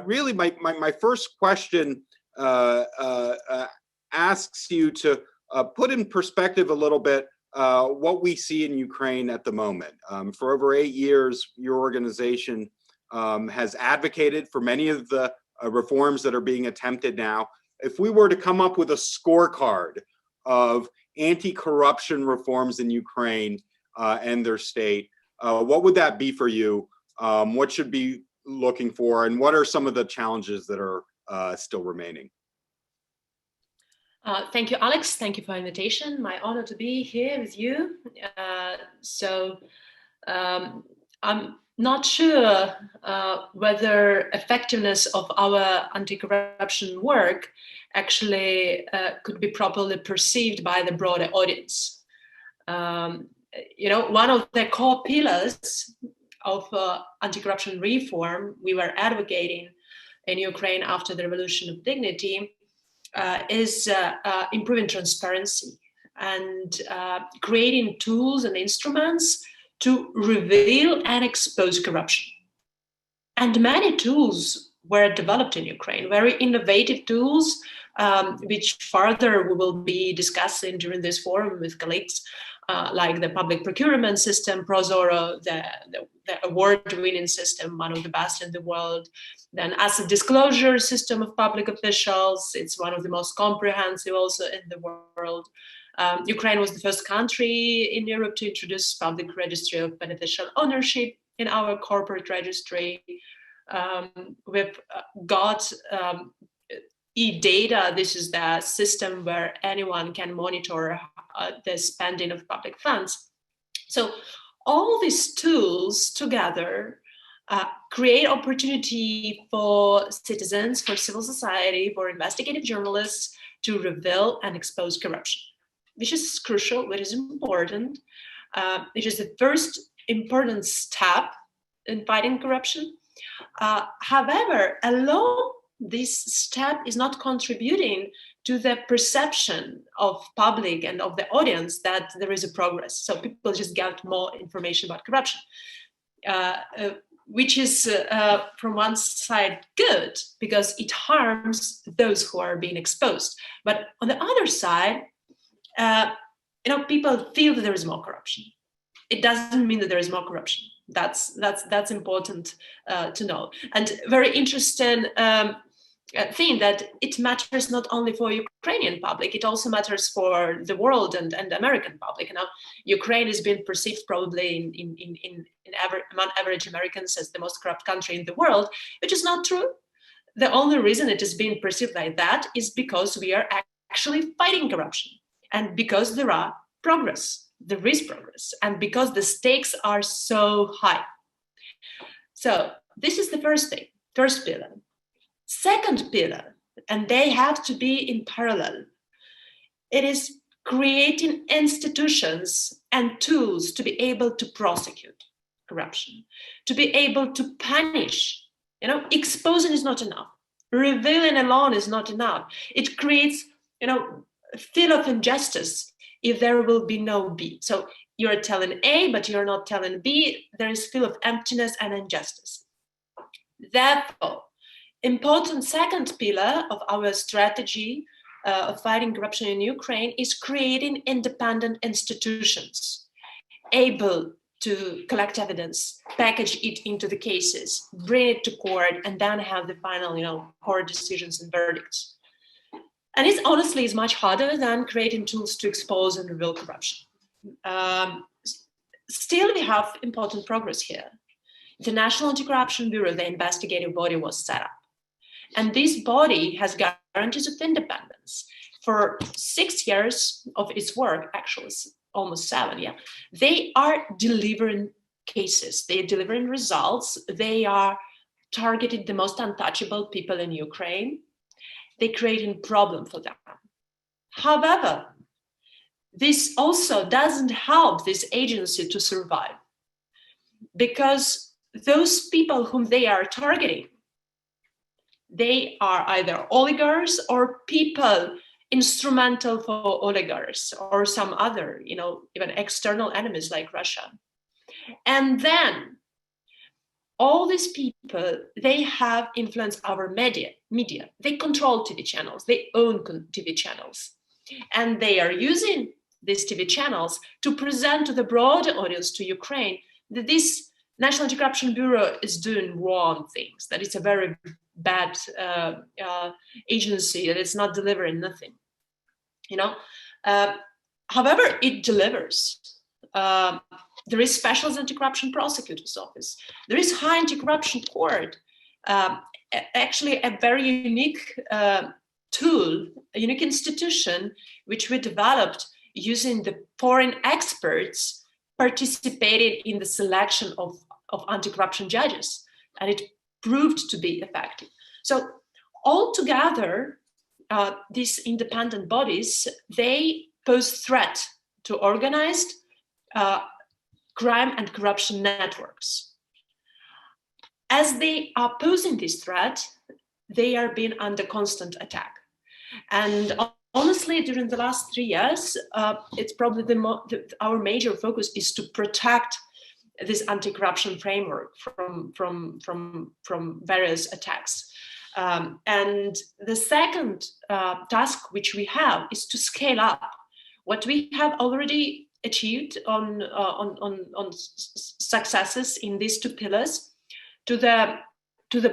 really, my first question asks you to put in perspective a little bit what we see in Ukraine at the moment. For over 8 years, your organization has advocated for many of the reforms that are being attempted now. If we were to come up with a scorecard of anti-corruption reforms in Ukraine and their state, what would that be for you? What should be looking for, and what are some of the challenges that are still remaining? Thank you, Alex. Thank you for the invitation. My honor to be here with you. I'm not sure whether effectiveness of our anti-corruption work actually could be properly perceived by the broader audience. One of the core pillars of anti-corruption reform we were advocating in Ukraine after the Revolution of Dignity is improving transparency and creating tools and instruments to reveal and expose corruption. And many tools were developed in Ukraine, very innovative tools, which further we will be discussing during this forum with colleagues, like the public procurement system, ProZorro, the award-winning system, one of the best in the world. Then asset disclosure system of public officials. It's one of the most comprehensive also in the world. Ukraine was the first country in Europe to introduce public registry of beneficial ownership in our corporate registry. We've got EData. This is the system where anyone can monitor the spending of public funds. So all these tools together create opportunity for citizens, for civil society, for investigative journalists to reveal and expose corruption, which is crucial, which is important, which is the first important step in fighting corruption. However, alone, this step is not contributing to the perception of public and of the audience that there is a progress. So people just get more information about corruption, which is from one side good because it harms those who are being exposed. But on the other side, people feel that there is more corruption. It doesn't mean that there is more corruption. That's important to know. And very interesting thing that it matters not only for Ukrainian public, it also matters for the world and American public. Ukraine is being perceived probably among average Americans as the most corrupt country in the world, which is not true. The only reason it is being perceived like that is because we are actually fighting corruption and because there is progress, and because the stakes are so high. So this is the first thing, first pillar. Second pillar, and they have to be in parallel, it is creating institutions and tools to be able to prosecute corruption, to be able to punish. Exposing is not enough. Revealing alone is not enough. It creates, a feel of injustice if there will be no B. So you're telling A, but you're not telling B. There is feel of emptiness and injustice. Therefore, important second pillar of our strategy of fighting corruption in Ukraine is creating independent institutions able to collect evidence, package it into the cases, bring it to court, and then have the final, court decisions and verdicts. And it honestly is much harder than creating tools to expose and reveal corruption. Still, we have important progress here. The National Anticorruption Bureau, the investigative body, was set up. And this body has guarantees of independence. For 6 years of its work, actually almost 7, they are delivering cases. They are delivering results. They are targeting the most untouchable people in Ukraine. They're creating problem for them. However, this also doesn't help this agency to survive, because those people whom they are targeting, they are either oligarchs or people instrumental for oligarchs or some other, even external enemies like Russia. And then all these people, they have influence over media. They control TV channels, they own TV channels. And they are using these TV channels to present to the broader audience, to Ukraine, that this National Anti-Corruption Bureau is doing wrong things, that it's a very bad agency, that it's not delivering nothing. However, it delivers. There is Special Anti-Corruption Prosecutor's Office. There is High Anti-Corruption Court. Actually, a very unique tool, a unique institution, which we developed using the foreign experts participating in the selection of anti-corruption judges, and it proved to be effective. So altogether, these independent bodies, they pose threat to organized crime and corruption networks. As they are posing this threat, they are being under constant attack. And honestly, during the last 3 years, it's probably our major focus is to protect this anti-corruption framework from various attacks. And the second task which we have is to scale up what we have already achieved on successes in these two pillars to the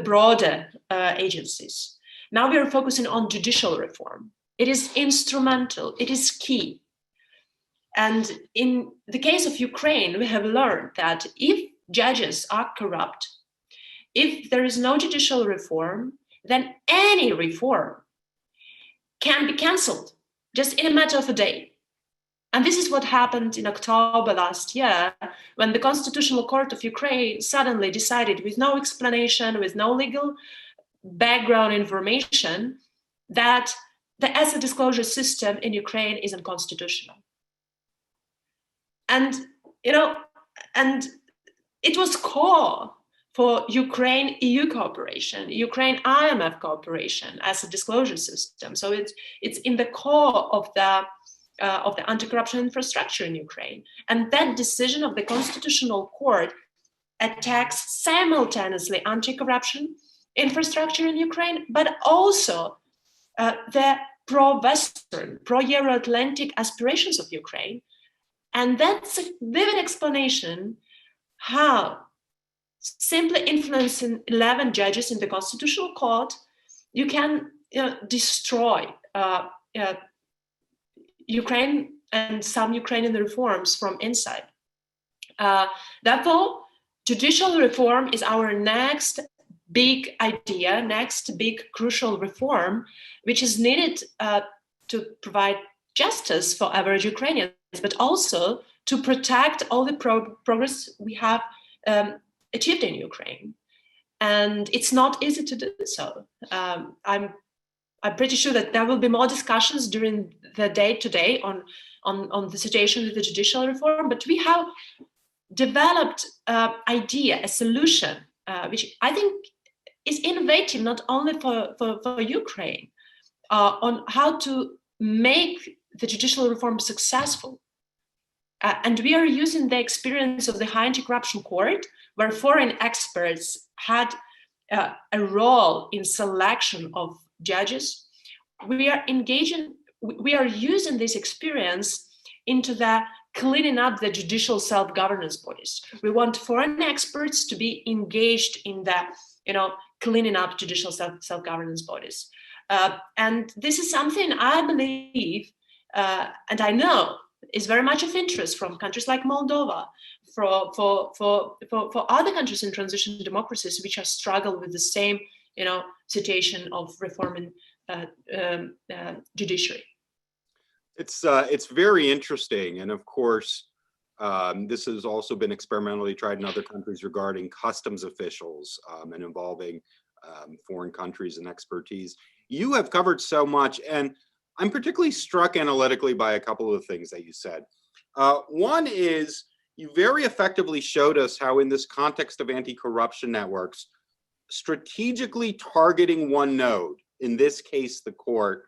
broader agencies. Now we are focusing on judicial reform. It is instrumental, it is key. And in the case of Ukraine, we have learned that if judges are corrupt, if there is no judicial reform, then any reform can be cancelled just in a matter of a day. And this is what happened in October last year, when the Constitutional Court of Ukraine suddenly decided, with no explanation, with no legal background information, that the asset disclosure system in Ukraine is unconstitutional. And it was core for Ukraine-EU cooperation, Ukraine-IMF cooperation as a disclosure system. So it's in the core of the anti-corruption infrastructure in Ukraine. And that decision of the Constitutional Court attacks simultaneously anti-corruption infrastructure in Ukraine, but also the pro-Western, pro-Euro-Atlantic aspirations of Ukraine. And that's a vivid explanation how simply influencing 11 judges in the Constitutional Court, you can destroy Ukraine and some Ukrainian reforms from inside. Therefore, judicial reform is our next big idea, next big crucial reform, which is needed to provide justice for average Ukrainians, but also to protect all the progress we have achieved in Ukraine. And it's not easy to do so. I'm pretty sure that there will be more discussions during the day today on the situation with the judicial reform, but we have developed a solution, which I think is innovative not only for Ukraine, on how to make the judicial reform successful. And we are using the experience of the High Anti-Corruption Court, where foreign experts had a role in selection of judges. We are using this experience into the cleaning up the judicial self-governance bodies. We want foreign experts to be engaged in the, cleaning up judicial self-governance bodies. And this is something I believe, and I know, is very much of interest from countries like Moldova, for other countries in transition democracies which are struggle with the same, situation of reforming judiciary. It's very interesting, and of course, this has also been experimentally tried in other countries regarding customs officials and involving foreign countries and expertise. You have covered so much, and I'm particularly struck analytically by a couple of things that you said. One is you very effectively showed us how in this context of anti-corruption networks, strategically targeting one node, in this case the court,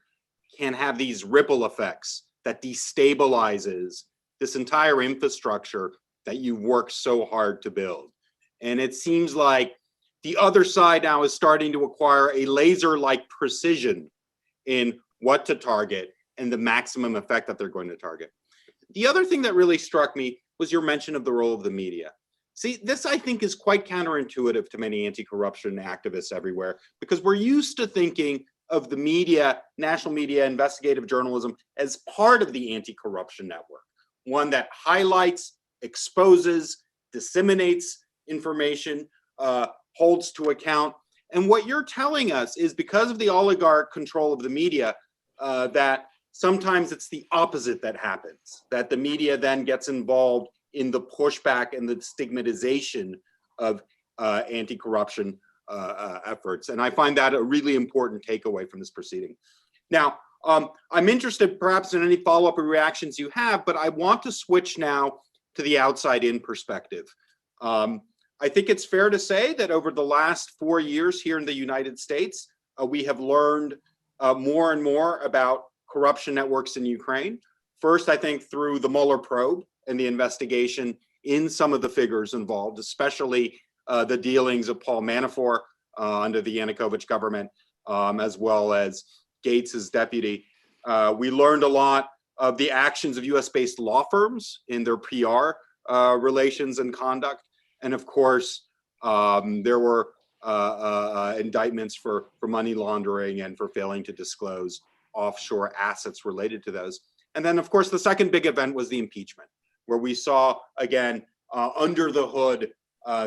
can have these ripple effects that destabilizes this entire infrastructure that you worked so hard to build. And it seems like the other side now is starting to acquire a laser-like precision in what to target and the maximum effect that they're going to target. The other thing that really struck me was your mention of the role of the media. See, this I think is quite counterintuitive to many anti-corruption activists everywhere, because we're used to thinking of the media, national media, investigative journalism as part of the anti-corruption network, one that highlights, exposes, disseminates information, holds to account. And what you're telling us is because of the oligarch control of the media, that sometimes it's the opposite that happens, that the media then gets involved in the pushback and the stigmatization of anti-corruption efforts. And I find that a really important takeaway from this proceeding. Now, I'm interested perhaps in any follow-up reactions you have, but I want to switch now to the outside-in perspective. I think it's fair to say that over the last 4 years here in the United States, we have learned more and more about corruption networks in Ukraine. First, I think through the Mueller probe and the investigation in some of the figures involved, especially the dealings of Paul Manafort under the Yanukovych government, as well as Gates's deputy. We learned a lot of the actions of US-based law firms in their PR relations and conduct. And of course, there were indictments for money laundering and for failing to disclose offshore assets related to those. And then, of course, the second big event was the impeachment, where we saw, again, under the hood,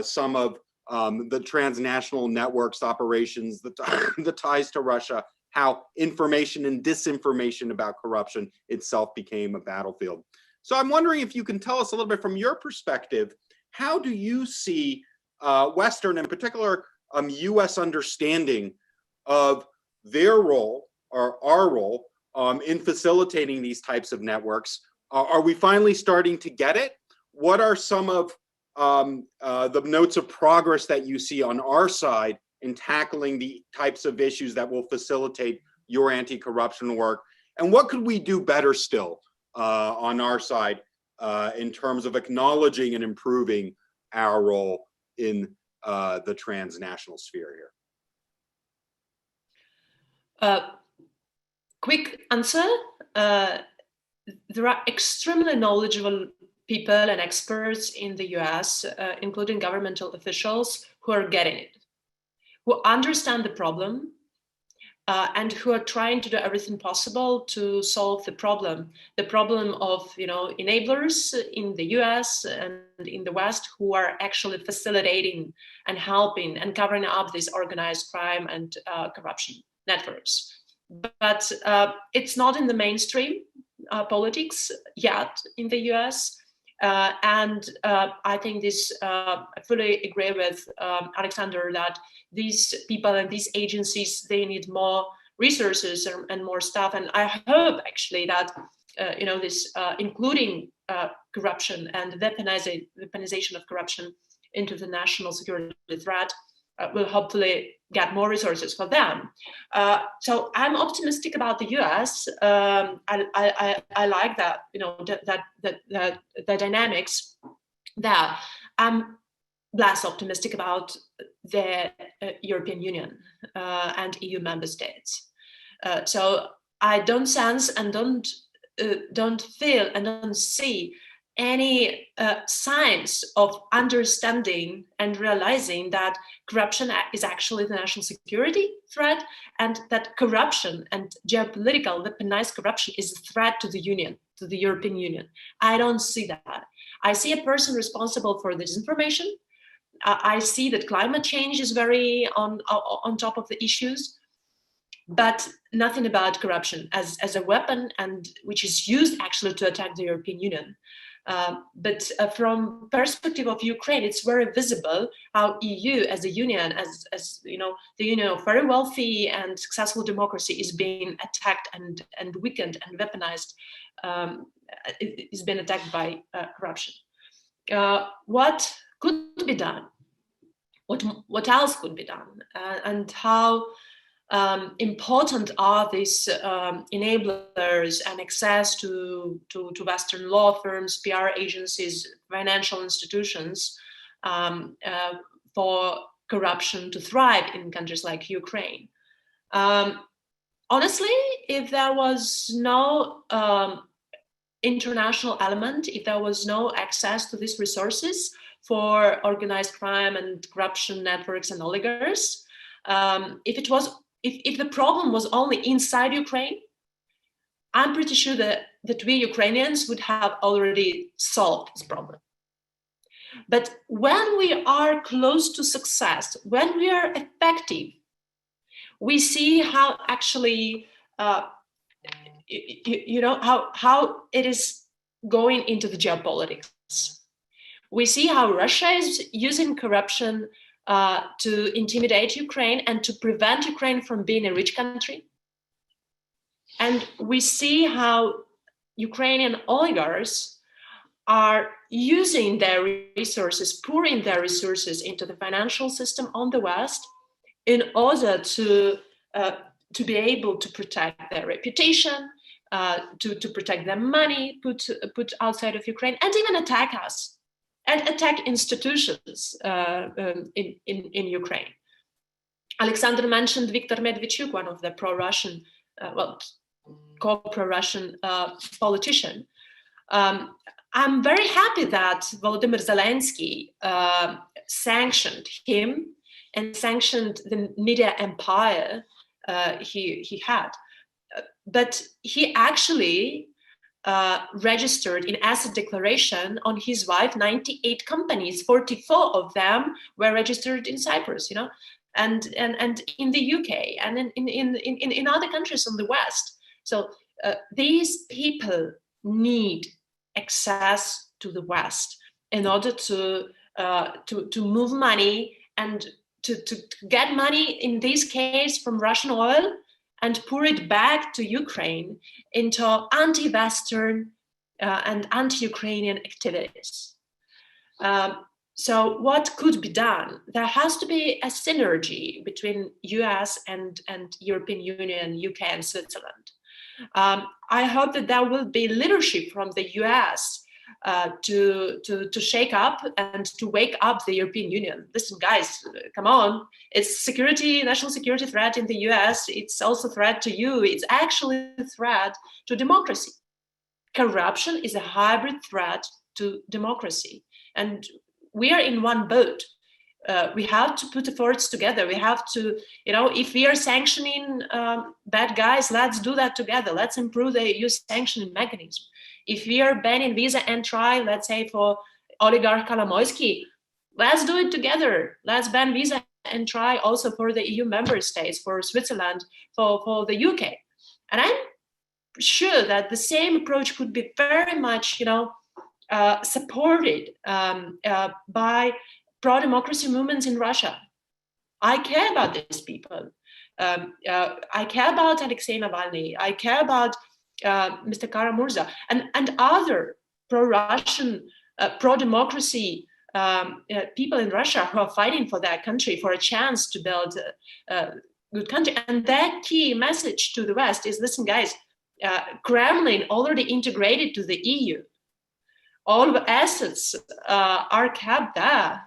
some of the transnational networks operations, the ties to Russia, how information and disinformation about corruption itself became a battlefield. So I'm wondering if you can tell us a little bit from your perspective, how do you see Western, in particular, US understanding of their role or our role in facilitating these types of networks? Are we finally starting to get it? What are some of the notes of progress that you see on our side in tackling the types of issues that will facilitate your anti-corruption work? And what could we do better still on our side in terms of acknowledging and improving our role in the transnational sphere here? Quick answer. There are extremely knowledgeable people and experts in the US, including governmental officials, who are getting it, who understand the problem, and who are trying to do everything possible to solve the problem of enablers in the US and in the West who are actually facilitating and helping and covering up these organized crime and corruption networks. But it's not in the mainstream politics yet in the US. And I think this, I fully agree with Alexander that these people and these agencies, they need more resources and more staff. And I hope actually that, this including corruption and weaponization of corruption into the national security threat will hopefully get more resources for them. So I'm optimistic about the US. I like that, the dynamics there. I'm less optimistic about the European Union and EU member states. So I don't sense and don't feel and don't see any signs of understanding and realizing that corruption is actually the national security threat, and that corruption and geopolitical weaponized corruption is a threat to the Union, to the European Union. I don't see that. I see a person responsible for disinformation. I see that climate change is very on top of the issues, but nothing about corruption as a weapon, and which is used actually to attack the European Union. But from perspective of Ukraine, it's very visible how EU as a union, as the union of very wealthy and successful democracy is being attacked and weakened and weaponized, is being attacked by corruption. What could be done? What else could be done? And how important are these enablers and access to Western law firms, PR agencies, financial institutions for corruption to thrive in countries like Ukraine. Honestly, if there was no international element, if there was no access to these resources for organized crime and corruption networks and oligarchs, if the problem was only inside Ukraine, I'm pretty sure that we Ukrainians would have already solved this problem. But when we are close to success, when we are effective, we see how actually, how it is going into the geopolitics. We see how Russia is using corruption to intimidate Ukraine and to prevent Ukraine from being a rich country. And we see how Ukrainian oligarchs are using their resources, pouring their resources into the financial system on the West in order to be able to protect their reputation, to protect their money put outside of Ukraine, and even attack us and attack institutions in Ukraine. Alexander mentioned Viktor Medvedchuk, one of the pro-Russian, pro-Russian politician. I'm very happy that Volodymyr Zelensky sanctioned him and sanctioned the media empire he had. But he actually registered in asset declaration on his wife 98 companies. 44 of them were registered in Cyprus, and in the UK and in other countries in the West. So these people need access to the West in order to move money and to get money, in this case from Russian oil, and pour it back to Ukraine into anti-Western and anti-Ukrainian activities. So what could be done? There has to be a synergy between US and European Union, UK and Switzerland. I hope that there will be leadership from the US to shake up and to wake up the European Union. Listen, guys, come on. It's national security threat in the US. It's also a threat to you. It's actually a threat to democracy. Corruption is a hybrid threat to democracy. And we are in one boat. We have to put efforts together. We have to, if we are sanctioning bad guys, let's do that together. Let's improve the EU sanctioning mechanism. If we are banning visa and try, let's say for oligarch Kolomoisky, let's do it together. Let's ban visa and try also for the EU member states, for Switzerland, for the UK. And I'm sure that the same approach could be very much, supported by pro-democracy movements in Russia. I care about these people. I care about Alexei Navalny. I care about Mr. Kara-Murza and other pro-Russian, pro-democracy people in Russia who are fighting for their country, for a chance to build a good country. And their key message to the West is, listen, guys, Kremlin already integrated to the EU. All the assets are kept there.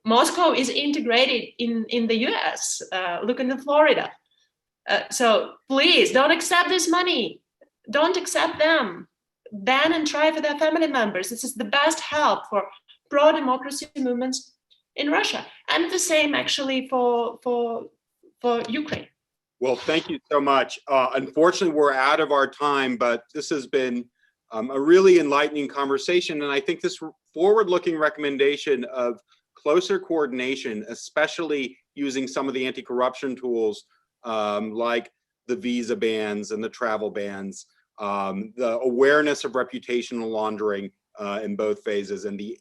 Moscow is integrated in the US. Look in Florida. So please don't accept this money. Don't accept them. Ban and try for their family members. This is the best help for pro-democracy movements in Russia. And the same actually for Ukraine. Well, thank you so much. Unfortunately, we're out of our time, but this has been a really enlightening conversation. And I think this forward-looking recommendation of closer coordination, especially using some of the anti-corruption tools like the visa bans and the travel bans, the awareness of reputational laundering in both phases, and the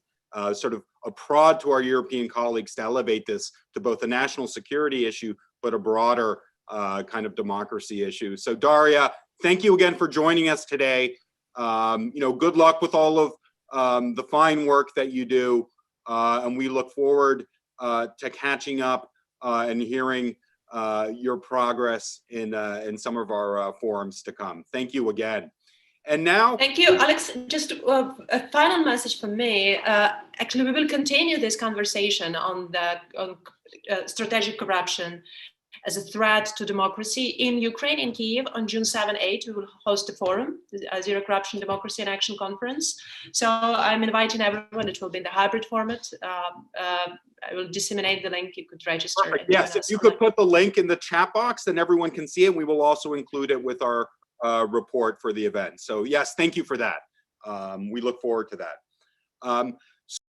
sort of a prod to our European colleagues to elevate this to both a national security issue, but a broader kind of democracy issue. So Daria, thank you again for joining us today. Good luck with all of the fine work that you do, and we look forward to catching up and hearing your progress in some of our forums to come. Thank you again. And now, thank you, Alex. Just a final message from me. Actually, we will continue this conversation on strategic corruption as a threat to democracy in Ukraine, in Kyiv, on June 7-8. We will host a forum, the Zero Corruption Democracy and Action Conference. So I'm inviting everyone. It will be in the hybrid format. I will disseminate the link. You could register. Perfect. Yes, if you could put the link in the chat box, then everyone can see it. We will also include it with our report for the event. So yes, thank you for that. We look forward to that.